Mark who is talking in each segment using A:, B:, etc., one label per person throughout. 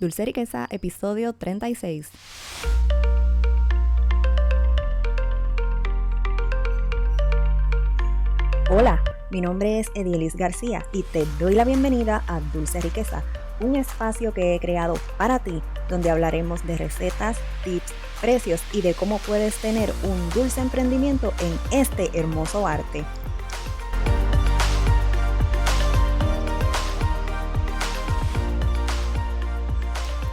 A: Dulce Riqueza, episodio 36. Hola, mi nombre es Edielis García y te doy la bienvenida a Dulce Riqueza, un espacio que he creado para ti, donde hablaremos de recetas, tips, precios y de cómo puedes tener un dulce emprendimiento en este hermoso arte.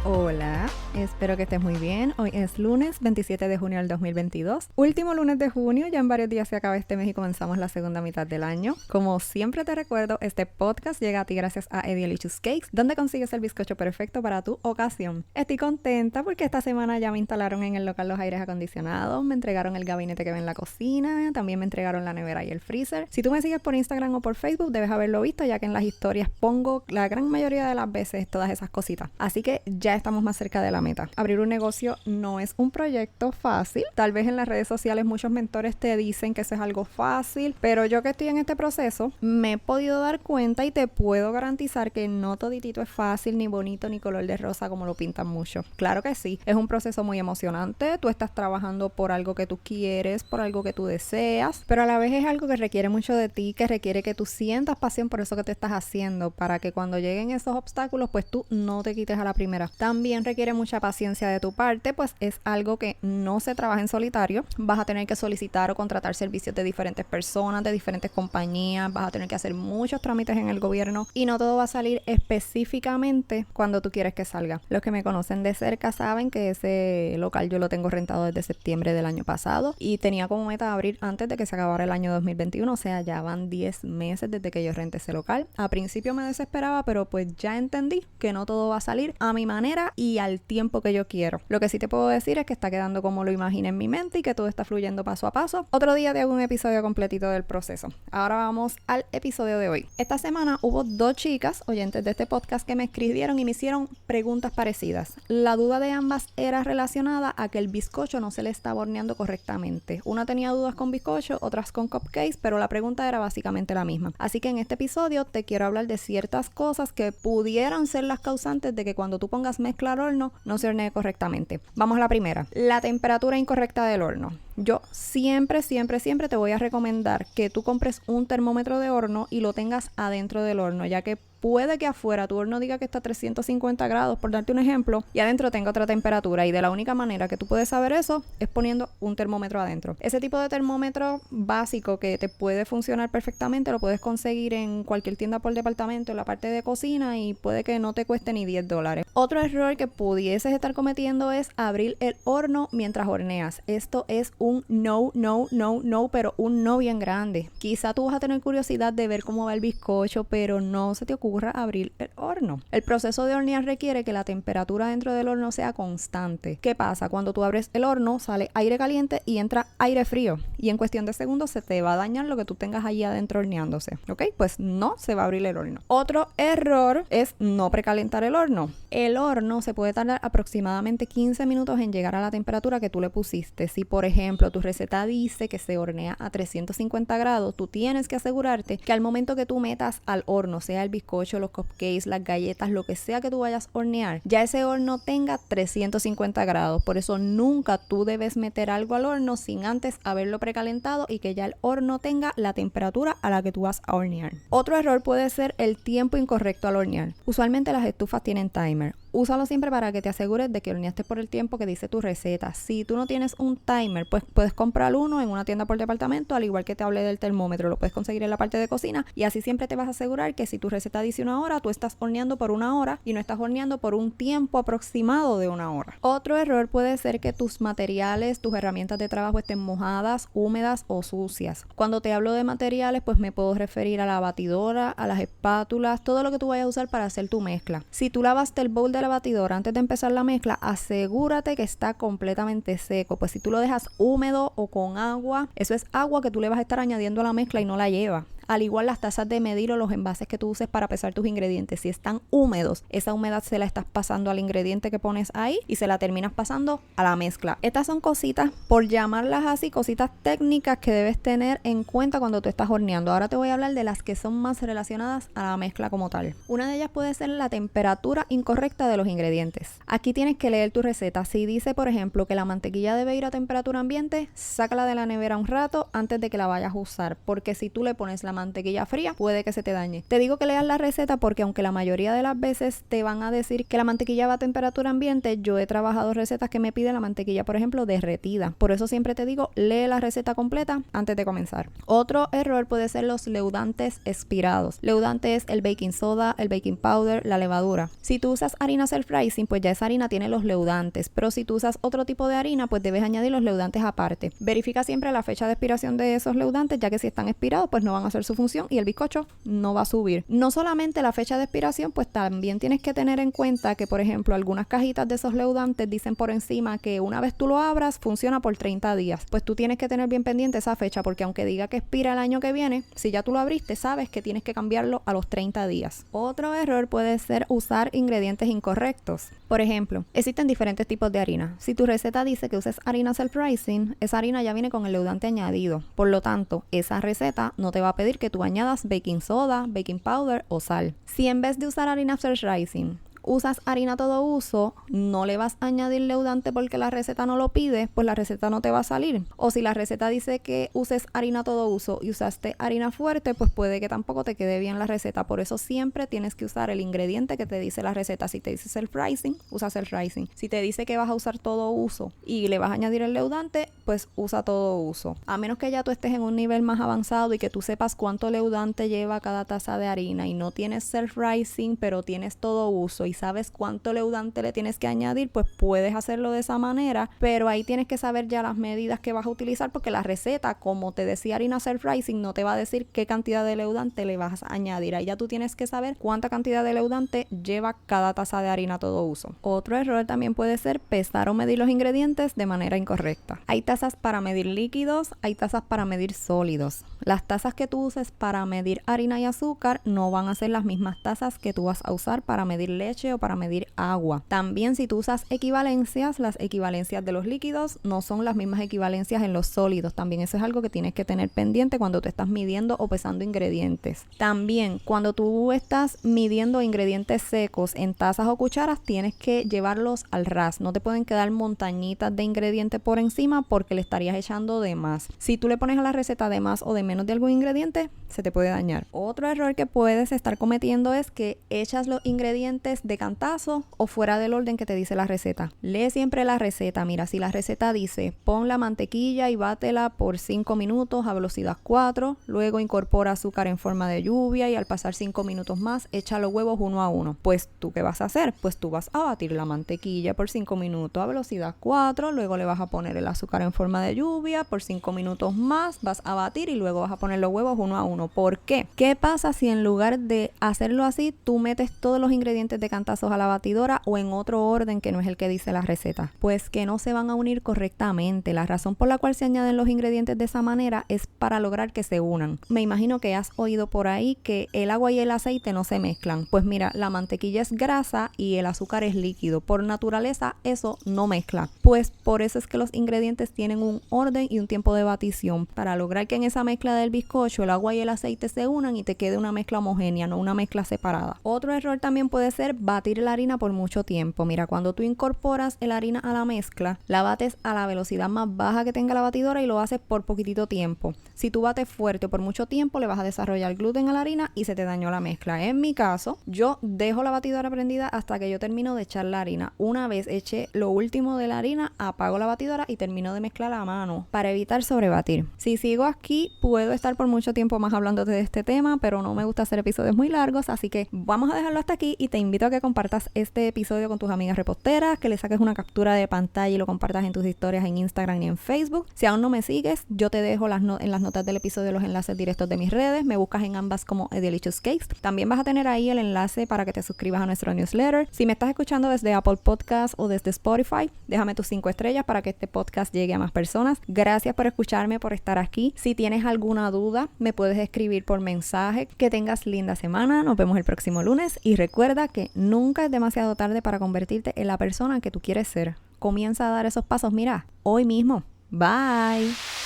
A: Hola, espero que estés muy bien. Hoy es lunes 27 de junio del 2022. Último lunes de junio, ya en varios días se acaba este mes y comenzamos la segunda mitad del año. Como siempre te recuerdo, este podcast llega a ti gracias a Edielicious Cakes, donde consigues el bizcocho perfecto para tu ocasión. Estoy contenta porque esta semana ya me instalaron en el local los aires acondicionados, me entregaron el gabinete que ve en la cocina, también me entregaron la nevera y el freezer. Si tú me sigues por Instagram o por Facebook, debes haberlo visto, ya que en las historias pongo la gran mayoría de las veces todas esas cositas. Así que ya estamos más cerca de la meta. Abrir un negocio no es un proyecto fácil. Tal vez en las redes sociales muchos mentores te dicen que eso es algo fácil, pero yo que estoy en este proceso me he podido dar cuenta y te puedo garantizar que no toditito es fácil, ni bonito, ni color de rosa como lo pintan mucho. Claro que sí, es un proceso muy emocionante. Tú estás trabajando por algo que tú quieres, por algo que tú deseas, pero a la vez es algo que requiere mucho de ti, que requiere que tú sientas pasión por eso que te estás haciendo, para que cuando lleguen esos obstáculos, pues tú no te quites a la primera. También requiere mucha paciencia de tu parte, pues es algo que no se trabaja en solitario. Vas a tener que solicitar o contratar servicios de diferentes personas, de diferentes compañías, vas a tener que hacer muchos trámites en el gobierno y no todo va a salir específicamente cuando tú quieres que salga. Los que me conocen de cerca saben que ese local yo lo tengo rentado desde septiembre del año pasado y tenía como meta abrir antes de que se acabara el año 2021, o sea, ya van 10 meses desde que yo renté ese local. A principio me desesperaba, pero pues ya entendí que no todo va a salir a mi manera y al tiempo que yo quiero. Lo que sí te puedo decir es que está quedando como lo imaginé en mi mente y que todo está fluyendo paso a paso. Otro día te hago un episodio completito del proceso. Ahora vamos al episodio de hoy. Esta semana hubo 2 chicas, oyentes de este podcast, que me escribieron y me hicieron preguntas parecidas. La duda de ambas era relacionada a que el bizcocho no se le estaba horneando correctamente. Una tenía dudas con bizcocho, otras con cupcakes, pero la pregunta era básicamente la misma. Así que en este episodio te quiero hablar de ciertas cosas que pudieran ser las causantes de que cuando tú pongas mezcla al horno no se hornee correctamente. Vamos a la primera. La temperatura incorrecta del horno. Yo siempre te voy a recomendar que tú compres un termómetro de horno y lo tengas adentro del horno, ya que puede que afuera tu horno diga que está a 350 grados, por darte un ejemplo, y adentro tenga otra temperatura. Y de la única manera que tú puedes saber eso es poniendo un termómetro adentro. Ese tipo de termómetro básico que te puede funcionar perfectamente lo puedes conseguir en cualquier tienda por departamento, en la parte de cocina, y puede que no te cueste ni $10. Otro error que pudieses estar cometiendo es abrir el horno mientras horneas. Esto es un no, pero un no bien grande. Quizá tú vas a tener curiosidad de ver cómo va el bizcocho, pero no se te ocurra abrir el horno. El proceso de hornear requiere que la temperatura dentro del horno sea constante. ¿Qué pasa? Cuando tú abres el horno, sale aire caliente y entra aire frío. Y en cuestión de segundos se te va a dañar lo que tú tengas ahí adentro horneándose. ¿Ok? Pues no se va a abrir el horno. Otro error es no precalentar el horno. El horno se puede tardar aproximadamente 15 minutos en llegar a la temperatura que tú le pusiste. Si, por ejemplo, tu receta dice que se hornea a 350 grados, tú tienes que asegurarte que al momento que tú metas al horno, sea el bizcocho, los cupcakes, las galletas, lo que sea que tú vayas a hornear, ya ese horno tenga 350 grados. Por eso nunca tú debes meter algo al horno sin antes haberlo precalentado y que ya el horno tenga la temperatura a la que tú vas a hornear. Otro error puede ser el tiempo incorrecto al hornear. Usualmente las estufas tienen timer. Úsalo siempre para que te asegures de que horneaste por el tiempo que dice tu receta. Si tú no tienes un timer, pues puedes comprar uno en una tienda por departamento, al igual que te hablé del termómetro, lo puedes conseguir en la parte de cocina, y así siempre te vas a asegurar que si tu receta dice 1 hora, tú estás horneando por 1 hora y no estás horneando por un tiempo aproximado de 1 hora. Otro error puede ser que tus materiales, tus herramientas de trabajo estén mojadas, húmedas o sucias. Cuando te hablo de materiales, pues me puedo referir a la batidora, a las espátulas, todo lo que tú vayas a usar para hacer tu mezcla. Si tú lavaste el bowl de la batidora antes de empezar la mezcla, asegúrate que está completamente seco, pues si tú lo dejas húmedo o con agua, eso es agua que tú le vas a estar añadiendo a la mezcla y no la lleva. al igual las tazas de medir o los envases que tú uses para pesar tus ingredientes. Si están húmedos, esa humedad se la estás pasando al ingrediente que pones ahí y se la terminas pasando a la mezcla. Estas son cositas, por llamarlas así, cositas técnicas que debes tener en cuenta cuando tú estás horneando. Ahora te voy a hablar de las que son más relacionadas a la mezcla como tal. Una de ellas puede ser la temperatura incorrecta de los ingredientes. Aquí tienes que leer tu receta. Si dice, por ejemplo, que la mantequilla debe ir a temperatura ambiente, sácala de la nevera un rato antes de que la vayas a usar, porque si tú le pones la mantequilla fría, puede que se te dañe. Te digo que leas la receta porque aunque la mayoría de las veces te van a decir que la mantequilla va a temperatura ambiente, yo he trabajado recetas que me piden la mantequilla, por ejemplo, derretida. Por eso siempre te digo, lee la receta completa antes de comenzar. Otro error puede ser los leudantes expirados. Leudante es el baking soda, el baking powder, la levadura. Si tú usas harina self-rising, pues ya esa harina tiene los leudantes, pero si tú usas otro tipo de harina, pues debes añadir los leudantes aparte. Verifica siempre la fecha de expiración de esos leudantes, ya que si están expirados, pues no van a hacer su función y el bizcocho no va a subir. No solamente la fecha de expiración, pues también tienes que tener en cuenta que, por ejemplo, algunas cajitas de esos leudantes dicen por encima que una vez tú lo abras, funciona por 30 días. Pues tú tienes que tener bien pendiente esa fecha, porque aunque diga que expira el año que viene, si ya tú lo abriste, sabes que tienes que cambiarlo a los 30 días. Otro error puede ser usar ingredientes incorrectos. Por ejemplo, existen diferentes tipos de harina. Si tu receta dice que uses harina self-rising, esa harina ya viene con el leudante añadido. Por lo tanto, esa receta no te va a pedir que tú añadas baking soda, baking powder o sal. Si en vez de usar harina self-rising, usas harina todo uso, no le vas a añadir leudante porque la receta no lo pide, pues la receta no te va a salir. O si la receta dice que uses harina todo uso y usaste harina fuerte, pues puede que tampoco te quede bien la receta. Por eso siempre tienes que usar el ingrediente que te dice la receta. Si te dice self-rising, usa self-rising. Si te dice que vas a usar todo uso y le vas a añadir el leudante, pues usa todo uso. A menos que ya tú estés en un nivel más avanzado y que tú sepas cuánto leudante lleva cada taza de harina y no tienes self-rising, pero tienes todo uso y sabes cuánto leudante le tienes que añadir, pues puedes hacerlo de esa manera, pero ahí tienes que saber ya las medidas que vas a utilizar, porque la receta, como te decía harina self-rising, no te va a decir qué cantidad de leudante le vas a añadir. Ahí ya tú tienes que saber cuánta cantidad de leudante lleva cada taza de harina todo uso. Otro error también puede ser pesar o medir los ingredientes de manera incorrecta. Hay tazas para medir líquidos, hay tazas para medir sólidos. Las tazas que tú uses para medir harina y azúcar no van a ser las mismas tazas que tú vas a usar para medir leche o para medir agua. También si tú usas equivalencias, las equivalencias de los líquidos no son las mismas equivalencias en los sólidos. También eso es algo que tienes que tener pendiente cuando tú estás midiendo o pesando ingredientes. También cuando tú estás midiendo ingredientes secos en tazas o cucharas, tienes que llevarlos al ras. No te pueden quedar montañitas de ingredientes por encima porque le estarías echando de más. Si tú le pones a la receta de más o de menos de algún ingrediente, se te puede dañar. Otro error que puedes estar cometiendo es que echas los ingredientes de cantazo o fuera del orden que te dice la receta. Lee siempre la receta. Mira, si la receta dice pon la mantequilla y bátela por 5 minutos a velocidad 4, luego incorpora azúcar en forma de lluvia y al pasar 5 minutos más echa los huevos uno a uno. Pues ¿tú qué vas a hacer? Pues tú vas a batir la mantequilla por 5 minutos a velocidad 4, luego le vas a poner el azúcar en forma de lluvia por 5 minutos más, vas a batir y luego vas a poner los huevos uno a uno. ¿Por qué? ¿Qué pasa si en lugar de hacerlo así, tú metes todos los ingredientes de cantazos a la batidora o en otro orden que no es el que dice la receta? Pues que no se van a unir correctamente. La razón por la cual se añaden los ingredientes de esa manera es para lograr que se unan. Me imagino que has oído por ahí que el agua y el aceite no se mezclan. Pues mira, la mantequilla es grasa y el azúcar es líquido. Por naturaleza eso no mezcla. Pues por eso es que los ingredientes tienen un orden y un tiempo de batición para lograr que en esa mezcla del bizcocho el agua y el aceite se unan y te quede una mezcla homogénea, no una mezcla separada. Otro error también puede ser batir la harina por mucho tiempo. Mira, cuando tú incorporas la harina a la mezcla, la bates a la velocidad más baja que tenga la batidora y lo haces por poquitito tiempo. Si tú bates fuerte por mucho tiempo, le vas a desarrollar gluten a la harina y se te dañó la mezcla. En mi caso, yo dejo la batidora prendida hasta que yo termino de echar la harina. Una vez eché lo último de la harina, apago la batidora y termino de mezclar a mano para evitar sobrebatir. Si sigo aquí, puedo estar por mucho tiempo más hablándote de este tema, pero no me gusta hacer episodios muy largos, así que vamos a dejarlo hasta aquí y te invito a que compartas este episodio con tus amigas reposteras, que le saques una captura de pantalla y lo compartas en tus historias en Instagram y en Facebook. Si aún no me sigues, yo te dejo en las notas del episodio los enlaces directos de mis redes. Me buscas en ambas como Delicious Cakes. También vas a tener ahí el enlace para que te suscribas a nuestro newsletter. Si me estás escuchando desde Apple Podcasts o desde Spotify, déjame tus 5 estrellas para que este podcast llegue a más personas. Gracias por escucharme, por estar aquí. Si tienes alguna duda, me puedes escribir por mensaje. Que tengas linda semana. Nos vemos el próximo lunes. Y recuerda que nunca es demasiado tarde para convertirte en la persona que tú quieres ser. Comienza a dar esos pasos, mira, hoy mismo. Bye.